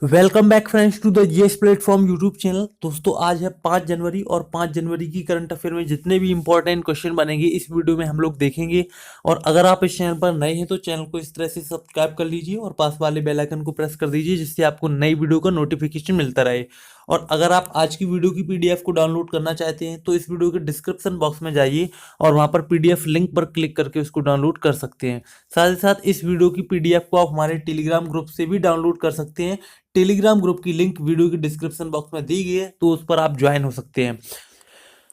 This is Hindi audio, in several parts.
Welcome back friends to the GS platform YouTube channel. दोस्तों आज है 5 जनवरी और 5 जनवरी की करंट अफेयर में जितने भी इंपॉर्टेंट क्वेश्चन बनेंगे इस वीडियो में हम लोग देखेंगे। और अगर आप इस चैनल पर नए हैं तो चैनल को इस तरह से सब्सक्राइब कर लीजिए और पास वाले बेल आइकन को प्रेस कर दीजिए जिससे आपको नई वीडियो का नोटिफिकेशन मिलता रहे। और अगर आप आज की वीडियो की पीडीएफ को डाउनलोड करना चाहते हैं तो इस वीडियो के डिस्क्रिप्शन बॉक्स में जाइए और वहां पर पीडीएफ लिंक पर क्लिक करके उसको डाउनलोड कर सकते हैं। साथ ही साथ इस वीडियो की पीडीएफ को आप हमारे टेलीग्राम ग्रुप से भी डाउनलोड कर सकते हैं। टेलीग्राम ग्रुप की लिंक वीडियो के डिस्क्रिप्शन बॉक्स में दी गई है तो उस पर आप ज्वाइन हो सकते हैं।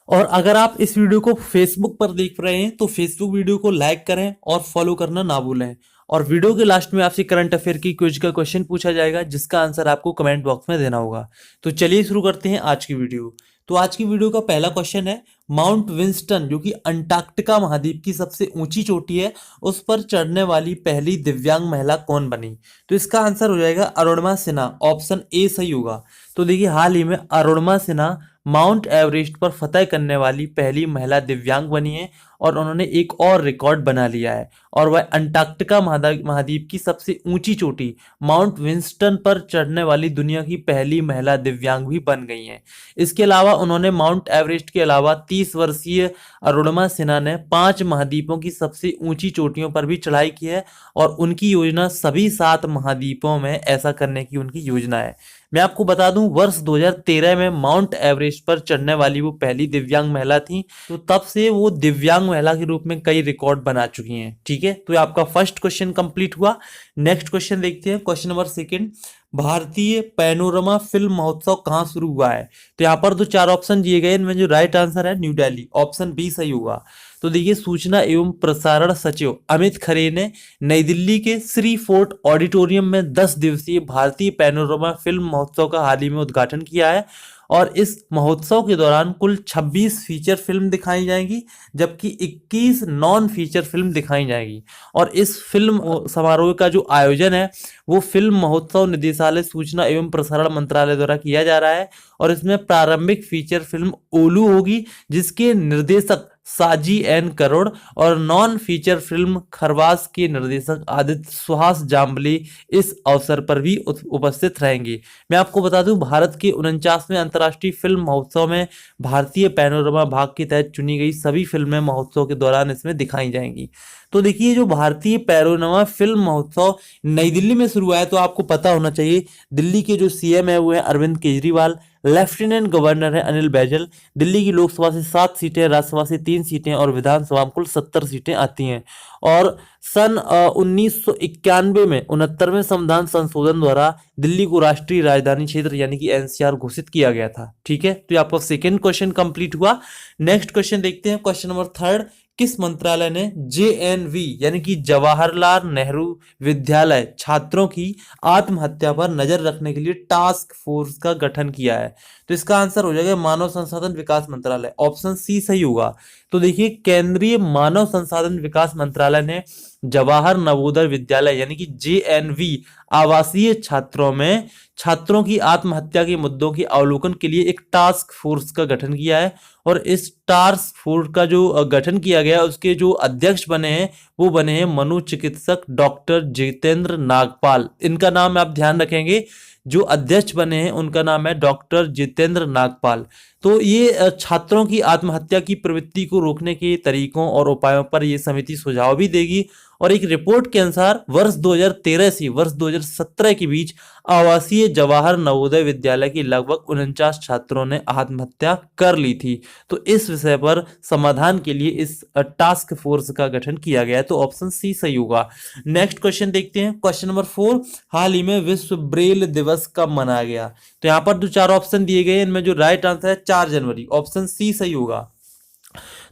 और अगर आप इस वीडियो को फेसबुक पर देख रहे हैं तो फेसबुक वीडियो को लाइक करें और फॉलो करना ना भूलें। और वीडियो के लास्ट में आपसे करंट अफेयर की क्विज का क्वेश्चन पूछा जाएगा जिसका आंसर आपको कमेंट बॉक्स में देना होगा। तो चलिए शुरू करते हैं आज की वीडियो। तो आज की वीडियो का पहला क्वेश्चन है, माउंट विंस्टन जो कि अंटार्कटिका महाद्वीप की सबसे ऊंची चोटी है उस पर चढ़ने वाली पहली दिव्यांग महिला कौन बनी? तो इसका आंसर हो जाएगा अरुणिमा सिन्हा। ऑप्शन ए सही होगा। तो देखिए हाल ही में अरुणिमा सिन्हा माउंट एवरेस्ट पर फतह करने वाली पहली महिला दिव्यांग बनी है और उन्होंने एक और रिकॉर्ड बना लिया है और वह अंटार्कटिका महाद्वीप की सबसे ऊंची चोटी माउंट विंस्टन पर चढ़ने वाली दुनिया की पहली महिला दिव्यांग भी बन गई हैं। इसके अलावा उन्होंने माउंट एवरेस्ट के अलावा 30 वर्षीय अरुणिमा सिन्हा ने 5 महाद्वीपों की सबसे ऊंची चोटियों पर भी चढ़ाई की है और उनकी योजना सभी 7 महाद्वीपों में ऐसा करने की उनकी योजना है। मैं आपको बता दूं वर्ष 2013 में माउंट एवरेस्ट पर चढ़ने वाली वो पहली दिव्यांग महिला थी। तो तब से वो दिव्यांग महिला के रूप में कई रिकॉर्ड बना चुकी हैं। ठीक है, तो आपका फर्स्ट क्वेश्चन कंप्लीट हुआ। नेक्स्ट क्वेश्चन देखते हैं, क्वेश्चन नंबर सेकंड। भारतीय पैनोरमा फिल्म महोत्सव कहाँ शुरू हुआ है? तो यहाँ पर तो 4 ऑप्शन दिए गए, इनमें जो राइट आंसर है न्यू दिल्ली। ऑप्शन बी सही होगा। तो देखिए सूचना एवं प्रसारण सचिव अमित खरे ने नई दिल्ली के श्री फोर्ट ऑडिटोरियम में 10 दिवसीय भारतीय पैनोरमा फिल्म महोत्सव का हाल ही में उद्घाटन किया है और इस महोत्सव के दौरान कुल 26 फीचर फिल्म दिखाई जाएंगी जबकि 21 नॉन फीचर फिल्म दिखाई जाएंगी। और इस फिल्म समारोह का जो आयोजन है वो फिल्म महोत्सव निदेशालय सूचना एवं प्रसारण मंत्रालय द्वारा किया जा रहा है और इसमें प्रारंभिक फीचर फिल्म ओलू होगी जिसके निर्देशक साजी एन करोड़ और नॉन फीचर फिल्म खरवास के निर्देशक आदित्य सुहास जाम्बली इस अवसर पर भी उपस्थित रहेंगे। मैं आपको बता दूं भारत के 49वें अंतर्राष्ट्रीय फिल्म महोत्सव में भारतीय पैनोरमा भाग के तहत चुनी गई सभी फिल्में महोत्सव के दौरान इसमें दिखाई जाएंगी। तो देखिए जो भारतीय पैनोरमा फिल्म महोत्सव नई दिल्ली में शुरू हुआ है तो आपको पता होना चाहिए दिल्ली के जो सीएम है वो है अरविंद केजरीवाल, लेफ्टिनेंट गवर्नर है अनिल बैजल। दिल्ली की लोकसभा से 7 सीटें, राज्यसभा से 3 सीटें और विधानसभा में कुल 70 सीटें आती हैं। और सन 1991 में 69वें संविधान संशोधन द्वारा दिल्ली को राष्ट्रीय राजधानी क्षेत्र यानी कि एनसीआर घोषित किया गया था। ठीक है, तो आपका सेकेंड क्वेश्चन कंप्लीट हुआ। नेक्स्ट क्वेश्चन देखते हैं, क्वेश्चन नंबर थर्ड। किस मंत्रालय ने जेएनवी यानी कि जवाहरलाल नेहरू विद्यालय छात्रों की आत्महत्या पर नजर रखने के लिए टास्क फोर्स का गठन किया है? तो इसका आंसर हो जाएगा मानव संसाधन विकास मंत्रालय। ऑप्शन सी सही होगा। तो देखिए केंद्रीय मानव संसाधन विकास मंत्रालय ने जवाहर नवोदय विद्यालय यानी कि जेएनवी आवासीय छात्रों की आत्महत्या के मुद्दों के अवलोकन के लिए एक टास्क फोर्स का गठन किया है और इस टास्क फोर्स का जो गठन किया गया उसके जो अध्यक्ष बने हैं वो बने हैं मनोचिकित्सक डॉक्टर जितेंद्र नागपाल। इनका नाम आप ध्यान रखेंगे, जो अध्यक्ष बने हैं उनका नाम है डॉक्टर जितेंद्र नागपाल। तो ये छात्रों की आत्महत्या की प्रवृत्ति को रोकने के तरीकों और उपायों पर यह समिति सुझाव भी देगी। और एक रिपोर्ट के अनुसार वर्ष 2013 से वर्ष 2017 के बीच आवासीय जवाहर नवोदय विद्यालय के लगभग 49 छात्रों ने आत्महत्या कर ली थी। तो इस विषय पर समाधान के लिए इस टास्क फोर्स का गठन किया गया है। तो ऑप्शन सी सही होगा। नेक्स्ट क्वेश्चन देखते हैं, क्वेश्चन नंबर 4। हाल ही में विश्व ब्रेल दिवस कब मनाया गया? तो यहाँ पर जो 4 ऑप्शन दिए गए इनमें जो राइट आंसर है 4 जनवरी। ऑप्शन सी सही होगा।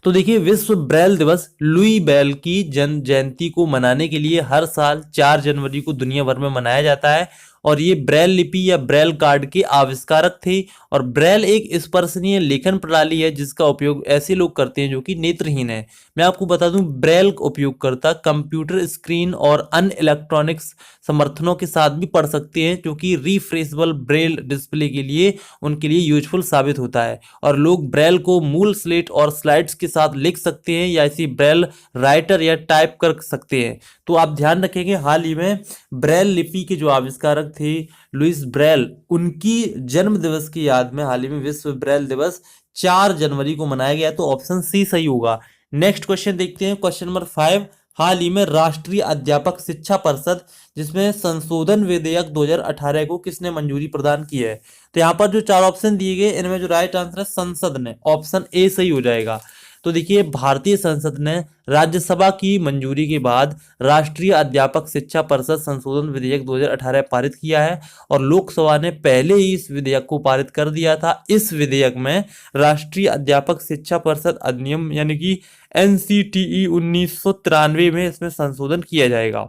तो देखिए विश्व ब्रेल दिवस लुई ब्रेल की जन्म जयंती को मनाने के लिए हर साल 4 जनवरी को दुनिया भर में मनाया जाता है और ये ब्रेल लिपि या ब्रेल कार्ड के आविष्कारक थे। और ब्रेल एक स्पर्शनीय लेखन प्रणाली है जिसका उपयोग ऐसे लोग करते हैं जो कि नेत्रहीन है। मैं आपको बता दूं ब्रेल उपयोगकर्ता कंप्यूटर स्क्रीन और अन्य इलेक्ट्रॉनिक्स समर्थनों के साथ भी पढ़ सकते हैं जो कि रिफ्रेशेबल ब्रेल डिस्प्ले के लिए उनके लिए यूजफुल साबित होता है। और लोग ब्रेल को मूल स्लेट और स्लाइड्स के साथ लिख सकते हैं या इसी ब्रेल राइटर या टाइप कर सकते हैं। तो आप ध्यान रखेंगे हाल ही में ब्रेल लिपि के जो आविष्कारक विचारक थे लुइस ब्रेल, उनकी जन्म दिवस की याद में हाल ही में विश्व ब्रेल दिवस 4 जनवरी को मनाया गया। तो ऑप्शन सी सही होगा। नेक्स्ट क्वेश्चन देखते हैं, क्वेश्चन नंबर 5। हाल ही में राष्ट्रीय अध्यापक शिक्षा परिषद जिसमें संशोधन विधेयक 2018 को किसने मंजूरी प्रदान की है? तो यहाँ पर जो 4 ऑप्शन दिए गए इनमें जो राइट आंसर है संसद ने, ऑप्शन ए सही हो जाएगा। तो देखिए भारतीय संसद ने राज्यसभा की मंजूरी के बाद राष्ट्रीय अध्यापक शिक्षा परिषद संशोधन विधेयक 2018 पारित किया है और लोकसभा ने पहले ही इस विधेयक को पारित कर दिया था। इस विधेयक में राष्ट्रीय अध्यापक शिक्षा परिषद अधिनियम यानी कि NCTE 1993 में इसमें संशोधन किया जाएगा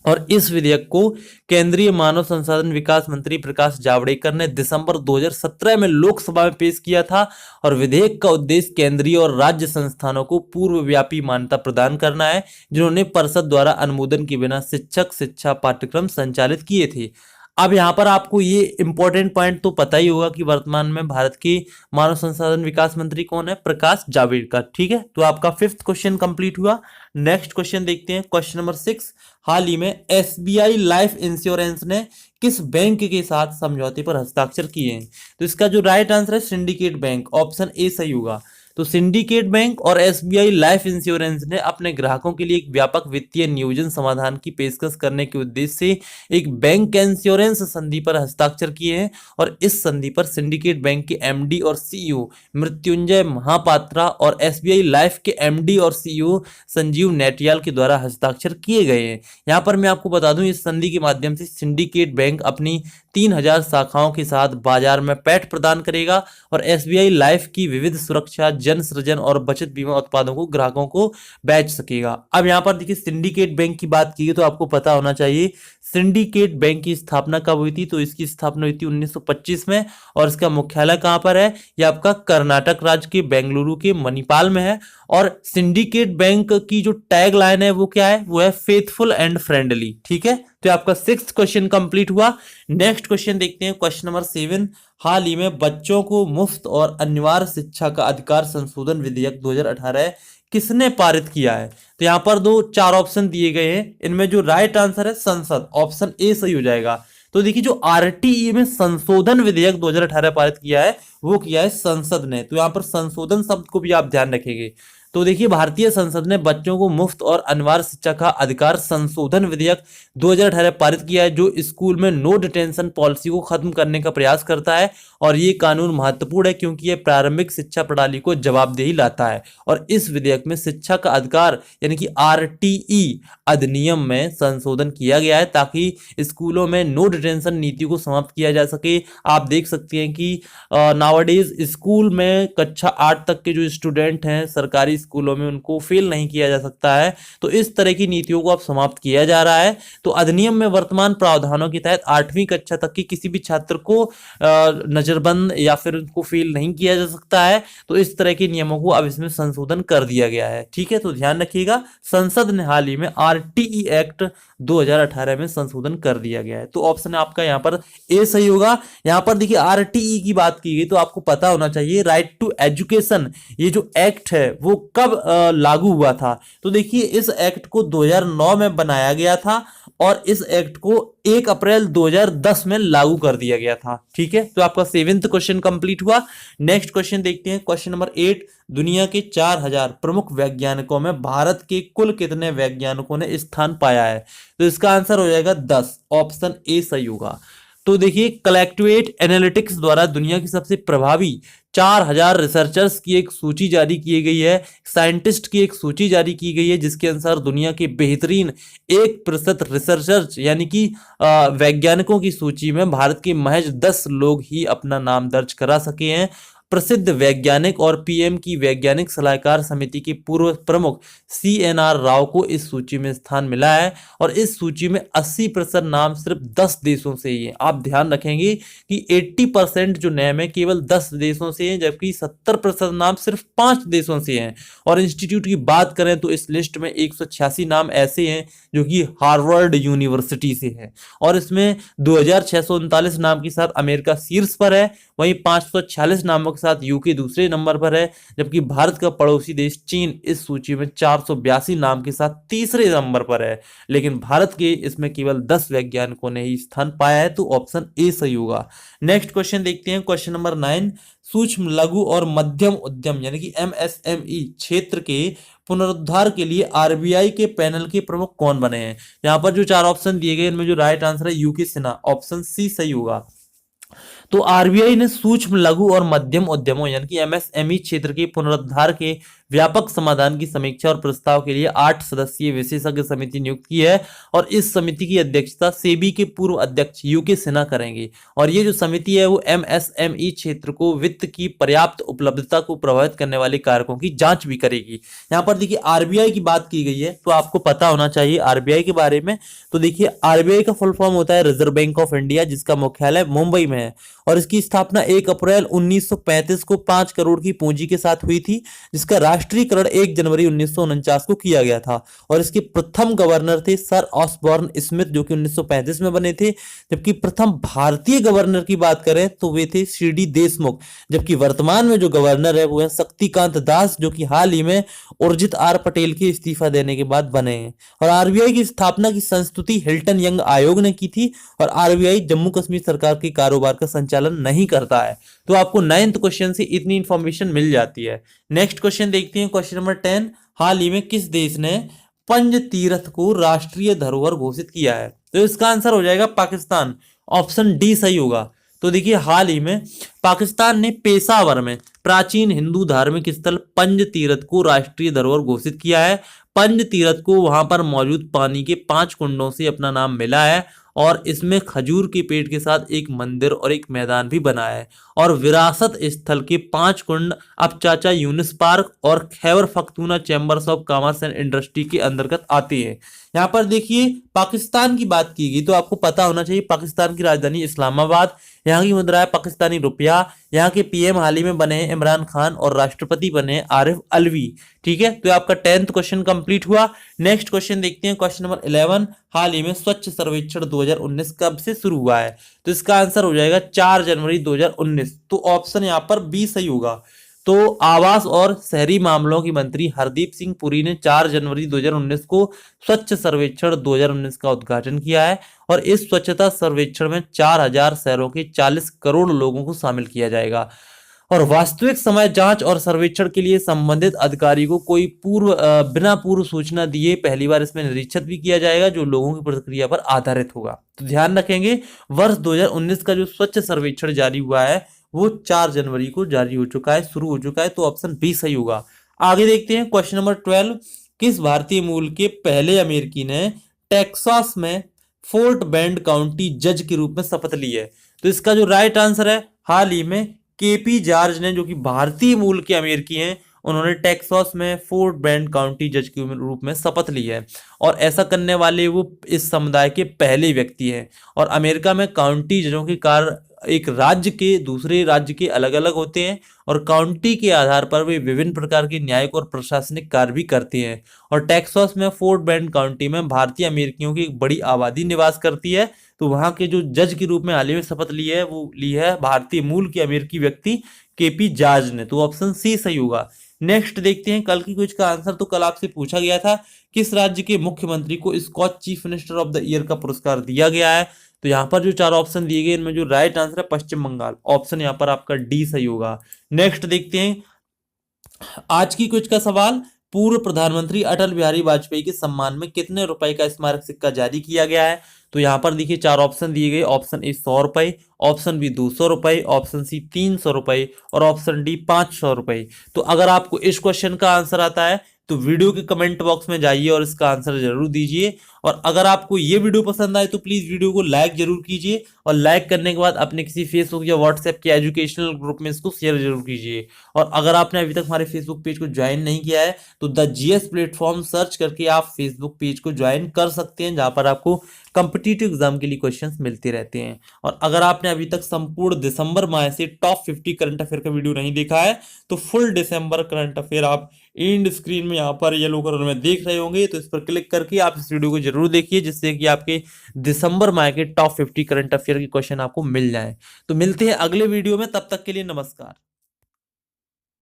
और इस विधेयक को केंद्रीय मानव संसाधन विकास मंत्री प्रकाश जावड़ेकर ने दिसंबर 2017 में लोकसभा में पेश किया था और विधेयक का उद्देश्य केंद्रीय और राज्य संस्थानों को पूर्वव्यापी मान्यता प्रदान करना है जिन्होंने परिषद द्वारा अनुमोदन के बिना शिक्षक शिक्षा पाठ्यक्रम संचालित किए थे। अब यहाँ पर आपको ये इंपॉर्टेंट पॉइंट तो पता ही होगा कि वर्तमान में भारत के मानव संसाधन विकास मंत्री कौन है? प्रकाश जावड़ेकर। ठीक है, तो आपका 5th क्वेश्चन कंप्लीट हुआ। नेक्स्ट क्वेश्चन देखते हैं, क्वेश्चन नंबर 6। हाल ही में SBI लाइफ इंश्योरेंस ने किस बैंक के साथ समझौते पर हस्ताक्षर किए हैं? तो इसका जो राइट आंसर है सिंडिकेट बैंक, ऑप्शन ए सही होगा। तो सिंडिकेट बैंक और SBI लाइफ इंश्योरेंस ने अपने ग्राहकों के लिए एक व्यापक वित्तीय नियोजन समाधान की पेशकश करने के उद्देश्य से एक बैंक इंश्योरेंस संधि पर हस्ताक्षर किए हैं और इस संधि पर सिंडिकेट बैंक के MD और CEO मृत्युंजय महापात्रा और SBI लाइफ के MD और CEO संजीव नेटियाल के द्वारा हस्ताक्षर किए गए हैं। यहाँ पर मैं आपको बता दूं, इस संधि के माध्यम से सिंडिकेट बैंक अपनी 3000 शाखाओं के साथ बाजार में पैठ प्रदान करेगा और SBI लाइफ की विविध सुरक्षा, जन सृजन और बचत बीमा उत्पादों को ग्राहकों को बेच सकेगा। अब यहाँ पर देखिए सिंडिकेट बैंक की बात की तो आपको पता होना चाहिए सिंडिकेट बैंक की स्थापना कब हुई थी? तो इसकी स्थापना हुई थी 1925 में और इसका मुख्यालय कहाँ पर है? ये आपका कर्नाटक राज्य के बेंगलुरु के मणिपाल में है। और सिंडिकेट बैंक की जो टैग लाइन है वो क्या है? वो है फेथफुल एंड फ्रेंडली। ठीक है, तो आपका 6th क्वेश्चन कंप्लीट हुआ। नेक्स्ट क्वेश्चन देखते हैं, क्वेश्चन नंबर 7। हाल ही में बच्चों को मुफ्त और अनिवार्य शिक्षा का अधिकार संशोधन विधेयक 2018 किसने पारित किया है? तो यहाँ पर 4 ऑप्शन दिए गए हैं, इनमें जो राइट आंसर है संसद, ऑप्शन ए सही हो जाएगा। तो देखिए जो RTE में संशोधन विधेयक 2018 पारित किया है वो किया है संसद ने। तो यहाँ पर संशोधन शब्द को भी आप ध्यान रखेंगे। तो देखिए भारतीय संसद ने बच्चों को मुफ्त और अनिवार्य शिक्षा का अधिकार संशोधन विधेयक 2018 पारित किया है जो स्कूल में नो डिटेंशन पॉलिसी को खत्म करने का प्रयास करता है और ये कानून महत्वपूर्ण है क्योंकि ये प्रारंभिक शिक्षा प्रणाली को जवाबदेही लाता है और इस विधेयक में शिक्षा का अधिकार यानी कि RTE अधिनियम में संशोधन किया गया है ताकि स्कूलों में नो डिटेंशन नीति को समाप्त किया जा सके। आप देख सकते हैं कि नाउअडेज स्कूल में कक्षा 8 तक के जो स्टूडेंट हैं सरकारी स्कूलों में उनको फेल नहीं किया जा सकता है, तो इस तरह की नीतियों को अब समाप्त किया जा रहा है। तो अधिनियम में वर्तमान प्रावधानों के तहत 8वीं कक्षा तक के किसी भी छात्र को नजरबंद या फिर उनको फेल नहीं किया जा सकता है। तो इस तरह के नियमों को अब इसमें संशोधन कर दिया गया है। ठीक है, तो ध्यान रखिएगा संसद ने हाल ही में RTE एक्ट 2018 में संशोधन कर दिया गया है। तो ऑप्शन आपका यहाँ पर ए सही होगा। यहाँ पर देखिए RTE की बात की गई तो आपको पता होना चाहिए राइट टू एजुकेशन, ये जो एक्ट है वो कब लागू हुआ था? तो देखिए इस एक्ट को 2009 में बनाया गया था और इस एक्ट को 1 अप्रैल 2010 में लागू कर दिया गया था। ठीक है, तो आपका 7th क्वेश्चन कंप्लीट हुआ। नेक्स्ट क्वेश्चन देखते हैं, क्वेश्चन नंबर 8। दुनिया के 4000 प्रमुख वैज्ञानिकों में भारत के कुल कितने वैज्ञानिकों ने स्थान पाया है? तो इसका आंसर हो जाएगा 10, ऑप्शन ए सही होगा। तो देखिए कलेक्टिवेट एनालिटिक्स द्वारा दुनिया की सबसे प्रभावी 4000 रिसर्चर्स की एक सूची जारी की गई है, साइंटिस्ट की एक सूची जारी की गई है जिसके अनुसार दुनिया के बेहतरीन 1% रिसर्चर्स यानी कि वैज्ञानिकों की सूची में भारत के महज 10 लोग ही अपना नाम दर्ज करा सके हैं। प्रसिद्ध वैज्ञानिक और PM की वैज्ञानिक सलाहकार समिति के पूर्व प्रमुख CNR राव को इस सूची में स्थान मिला है और इस सूची में 80% नाम सिर्फ 10 देशों से ही है। आप ध्यान रखेंगे कि 80% जो नाम है केवल 10 देशों से हैं जबकि 70% नाम सिर्फ 5 देशों से हैं। और इंस्टीट्यूट की बात करें तो इस लिस्ट में 186 नाम ऐसे हैं जो कि हार्वर्ड यूनिवर्सिटी से है और इसमें 2639 नाम के साथ अमेरिका शीर्ष पर है, वहीं 546 नामों के साथ यूके दूसरे नंबर पर है, जबकि भारत का पड़ोसी देश चीन इस सूची में 482 नाम के साथ तीसरे नंबर पर है। लेकिन भारत के इसमें केवल 10 वैज्ञानिकों ने ही स्थान पाया है, तो ऑप्शन ए सही होगा। नेक्स्ट क्वेश्चन देखते हैं, क्वेश्चन नंबर 9। सूक्ष्म लघु और मध्यम उद्यम यानी कि एमएसएमई क्षेत्र के पुनरुद्धार के लिए आरबीआई के पैनल के प्रमुख कौन बने हैं? यहाँ पर जो 4 ऑप्शन दिए गए इनमें जो राइट आंसर है यूके सिन्हा, ऑप्शन सी सही होगा। तो आरबीआई ने सूक्ष्म लघु और मध्यम उद्यमों यानी कि एमएसएमई क्षेत्र के पुनरुद्धार के व्यापक समाधान की समीक्षा और प्रस्ताव के लिए 8 सदस्यीय विशेषज्ञ समिति नियुक्त की है, और इस समिति की अध्यक्षता सेबी के पूर्व अध्यक्ष यूके सिन्हा करेंगे। और ये जो समिति है वो एमएसएमई क्षेत्र को वित्त की पर्याप्त उपलब्धता को प्रभावित करने वाले कारकों की जांच भी करेगी। यहाँ पर देखिए आरबीआई की बात की गई है, तो आपको पता होना चाहिए आरबीआई के बारे में। तो देखिए आरबीआई का फुल फॉर्म होता है रिजर्व बैंक ऑफ इंडिया, जिसका मुख्यालय मुंबई में है, और इसकी स्थापना 1 अप्रैल 1935 को 5 करोड़ की पूंजी के साथ हुई थी, जिसका राष्ट्रीयकरण 1 जनवरी 1949 को किया गया था। और इसके प्रथम गवर्नर थे सर ऑसबॉर्न स्मिथ, जो कि 1935 में बने थे। जबकि प्रथम भारतीय गवर्नर की बात करें तो वे थे सीडी देशमुख। जबकि वर्तमान में जो गवर्नर है वो है शक्तिकांत दास, जो कि हाल ही में उर्जित आर पटेल के इस्तीफा देने के बाद बने हैं। और आरबीआई की स्थापना की संस्तुति हिल्टन यंग आयोग ने की थी, और आरबीआई जम्मू कश्मीर सरकार के कारोबार का संचालन नहीं करता है। तो आपको 9th क्वेश्चन से इतनी इंफॉर्मेशन मिल जाती है। नेक्स्ट क्वेश्चन देखते हैं, क्वेश्चन नंबर 10। हाल ही में किस देश ने पंज तीर्थ को राष्ट्रीय धरोहर घोषित किया है? तो इसका आंसर हो जाएगा पाकिस्तान, ऑप्शन डी सही होगा। तो देखिए हाल ही में पाकिस्तान ने पेशावर में प्राचीन हिंदू धार्मिक स्थल पंज तीर्थ को राष्ट्रीय धरोहर घोषित किया है। पंज तीर्थ को वहां पर मौजूद पानी के 5 कुंडों से अपना नाम मिला है, और इसमें खजूर के पेड़ के साथ एक मंदिर और एक मैदान भी बना है। और विरासत स्थल के 5 कुंड अब चाचा यूनिस पार्क और Khyber Pakhtunkhwa chambers of commerce and industry के अंतर्गत आते हैं। यहाँ पर देखिए पाकिस्तान की बात की गई, तो आपको पता होना चाहिए पाकिस्तान की राजधानी इस्लामाबाद, यहाँ की मुद्रा है पाकिस्तानी रुपया, यहाँ के पीएम हाल ही में बने हैं इमरान खान, और राष्ट्रपति बने हैं आरिफ अलवी। ठीक है, तो आपका 10th क्वेश्चन कंप्लीट हुआ। नेक्स्ट क्वेश्चन देखते हैं, क्वेश्चन नंबर 11। हाल ही में स्वच्छ सर्वेक्षण 2019 कब से शुरू हुआ है? तो इसका आंसर हो जाएगा 4 जनवरी 2019, तो ऑप्शन यहाँ पर बी सही होगा। तो आवास और शहरी मामलों की मंत्री हरदीप सिंह पुरी ने 4 जनवरी 2019 को स्वच्छ सर्वेक्षण 2019 का उद्घाटन किया है, और इस स्वच्छता सर्वेक्षण में 4000 शहरों के 40 करोड़ लोगों को शामिल किया जाएगा। और वास्तविक समय जांच और सर्वेक्षण के लिए संबंधित अधिकारी को कोई बिना पूर्व सूचना दिए पहली बार इसमें निरीक्षण भी किया जाएगा, जो लोगों की प्रतिक्रिया पर आधारित होगा। तो ध्यान रखेंगे वर्ष 2019 का जो स्वच्छ सर्वेक्षण जारी हुआ है वो 4 जनवरी को जारी हो चुका है, शुरू हो चुका है, तो ऑप्शन बी सही होगा। आगे देखते हैं, क्वेश्चन नंबर 12। किस भारतीय मूल के पहले अमेरिकी ने टेक्सास में फोर्ट बेंड काउंटी जज के रूप में शपथ ली है? तो इसका जो राइट आंसर है, हाल ही में केपी जॉर्ज ने, जो कि भारतीय मूल के अमेरिकी हैं, उन्होंने टेक्सास में फोर्ट बेंड काउंटी जज के रूप में शपथ ली है, और ऐसा करने वाले वो इस समुदाय के पहले व्यक्ति हैं। और अमेरिका में काउंटी जजों के कार्य एक राज्य के दूसरे राज्य के अलग अलग होते हैं, और काउंटी के आधार पर वे विभिन्न प्रकार के न्यायिक और प्रशासनिक कार्य भी करते हैं। और टेक्सास में फोर्ट बेंड काउंटी में भारतीय अमेरिकियों की एक बड़ी आबादी निवास करती है, तो वहां के जो जज के रूप में हाल ही में शपथ ली है वो ली है भारतीय मूल के अमेरिकी व्यक्ति केपी जॉर्ज ने, तो ऑप्शन सी सही होगा। नेक्स्ट देखते हैं, कल की क्विज का आंसर। तो कल आपसे पूछा गया था किस राज्य के मुख्यमंत्री को Skoch chief minister of the year का पुरस्कार दिया गया है? तो यहाँ पर जो 4 ऑप्शन दिए गए इनमें जो राइट आंसर है पश्चिम बंगाल, ऑप्शन यहाँ पर आपका डी सही होगा। नेक्स्ट देखते हैं, आज की क्विज का सवाल। पूर्व प्रधानमंत्री अटल बिहारी वाजपेयी के सम्मान में कितने रुपए का स्मारक सिक्का जारी किया गया है? तो यहाँ पर देखिए 4 ऑप्शन दिए गए, ऑप्शन ए 100 रुपए, ऑप्शन बी 200 रुपए, ऑप्शन सी 300 रुपए, और ऑप्शन डी 500 रुपए। तो अगर आपको इस क्वेश्चन का आंसर आता है तो वीडियो के कमेंट बॉक्स में जाइए और इसका आंसर जरूर दीजिए। और अगर आपको ये वीडियो पसंद आए तो प्लीज वीडियो को लाइक जरूर कीजिए, और लाइक करने के बाद अपने किसी फेसबुक या व्हाट्सएप के एजुकेशनल ग्रुप में इसको शेयर जरूर कीजिए। और अगर आपने अभी तक हमारे फेसबुक पेज को ज्वाइन नहीं किया है तो द जीएस प्लेटफॉर्म सर्च करके आप फेसबुक पेज को ज्वाइन कर सकते हैं, जहां पर आपको कॉम्पिटिटिव एग्जाम के लिए क्वेश्चंस मिलते रहते हैं। और अगर आपने अभी तक संपूर्ण दिसंबर माह से टॉप 50 करंट अफेयर का वीडियो नहीं देखा है तो फुल दिसंबर करंट अफेयर आप एंड स्क्रीन में यहाँ पर येलो कलर में देख रहे होंगे, तो इस पर क्लिक करके आप इस वीडियो को जरूर देखिए, जिससे कि आपके दिसंबर माह के टॉप 50 करंट अफेयर के क्वेश्चन आपको मिल जाए। तो मिलते हैं अगले वीडियो में, तब तक के लिए नमस्कार।